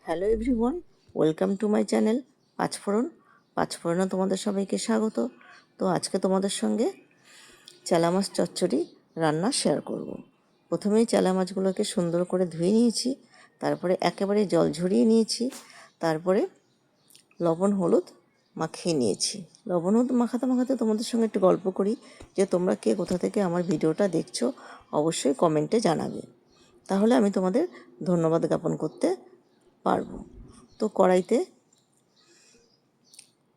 Hello everyone, welcome to my channel পাঁচফোড়নে তোমাদের সবাইকে স্বাগত। তো আজকে তোমাদের সঙ্গে চালা মাছ চচ্চড়ি রান্না শেয়ার করব। প্রথমেই চালা মাছগুলোকে সুন্দর করে ধুয়ে নিয়েছি, তারপরে একেবারে জল ঝরিয়ে নিয়েছি, তারপরে লবণ হলুদ মাখিয়ে নিয়েছি। লবণ হলুদ মাখাতে মাখাতে তোমাদের সঙ্গে একটু গল্প করি যে তোমরা কে কোথা থেকে আমার ভিডিওটা দেখছো অবশ্যই কমেন্টে জানাবে, তাহলে আমি তোমাদের ধন্যবাদ জ্ঞাপন করতে পারবো। তো কড়াইতে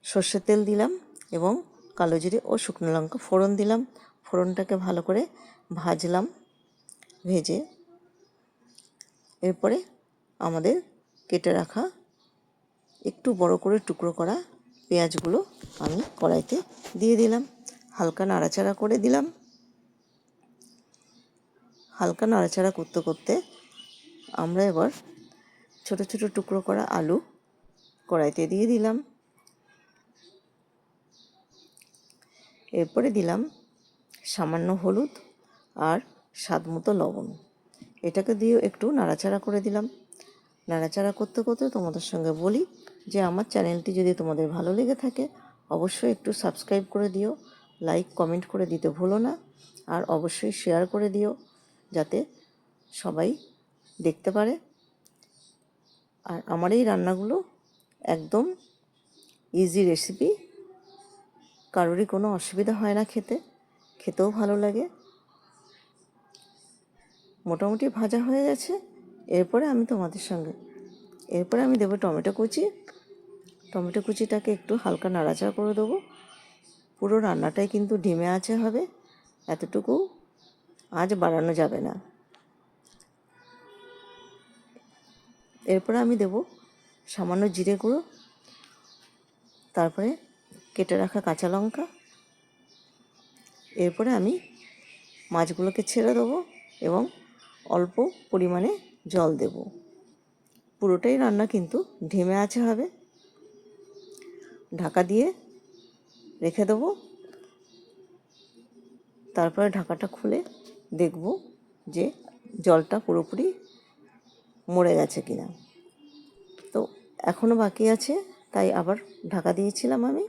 সর্ষের তেল দিলাম এবং কালো জিরে ও শুকনো লঙ্কা ফোড়ন দিলাম। ফোড়নটাকে ভালো করে ভাজলাম। ভেজে এরপরে আমাদের কেটে রাখা একটু বড় করে টুকরো করা পেঁয়াজগুলো আমি কড়াইতে দিয়ে দিলাম। হালকা নাড়াচাড়া করে দিলাম। হালকা নাড়াচাড়া করতে করতে আমরা এবার ছোট ছোট টুকরো করা আলু কড়াইতে দিয়ে দিলাম। এরপরে দিলাম সামান্য হলুদ আর স্বাদ মতো লবণ। এটাকে দিয়ে একটু নাড়াচাড়া করে দিলাম। নাড়াচাড়া করতে করতে তোমাদের সঙ্গে বলি যে আমার চ্যানেলটি যদি তোমাদের ভালো লেগে থাকে অবশ্যই একটু সাবস্ক্রাইব করে দিও, লাইক কমেন্ট করে দিতে ভুলো না, আর অবশ্যই শেয়ার করে দিও যাতে সবাই দেখতে পারে। আর আমার এই রান্নাগুলো একদম ইজি রেসিপি, কারোরই কোনো অসুবিধা হয় না, খেতেও ভালো লাগে। মোটামুটি ভাজা হয়ে গেছে। এরপরে আমি দেবো টমেটো কুচি। টমেটো কুচিটাকে একটু হালকা নাড়াচাড়া করে দেবো। পুরো রান্নাটাই কিন্তু ডিমে আঁচে হবে, এতটুকু আঁচ বাড়ানো যাবে না। এরপরে আমি দেবো সামান্য জিরে গুঁড়ো, তারপরে কেটে রাখা কাঁচা লঙ্কা। এরপরে আমি মাছগুলোকে ছেড়ে দেবো এবং অল্প পরিমাণে জল দেব। পুরোটাই রান্না কিন্তু ধিমে আঁচে হবে। ঢাকা দিয়ে রেখে দেবো। তারপরে ঢাকাটা খুলে দেখব যে জলটা পুরোপুরি মরে গেছে কিনা। তো এখনও বাকি আছে, তাই আবার ঢাকা দিয়েছিলাম আমি।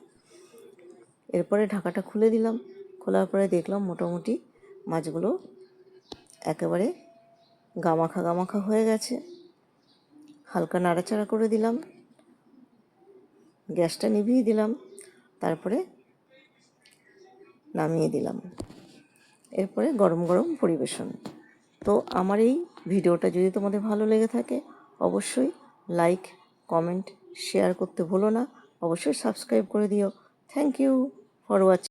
এরপরে ঢাকাটা খুলে দিলাম। খোলার পরে দেখলাম মোটামুটি মাছগুলো একেবারে গামাখা গামাখা হয়ে গেছে। হালকা নাড়াচাড়া করে দিলাম, গ্যাসটা নিভিয়ে দিলাম, তারপরে নামিয়ে দিলাম। এরপরে গরম গরম পরিবেশন। তো আমার এই ভিডিওটা যদি তোমাদের ভালো লেগে থাকে অবশ্যই লাইক কমেন্ট শেয়ার করতে ভুলো না, অবশ্যই সাবস্ক্রাইব করে দিও। Thank you for watching.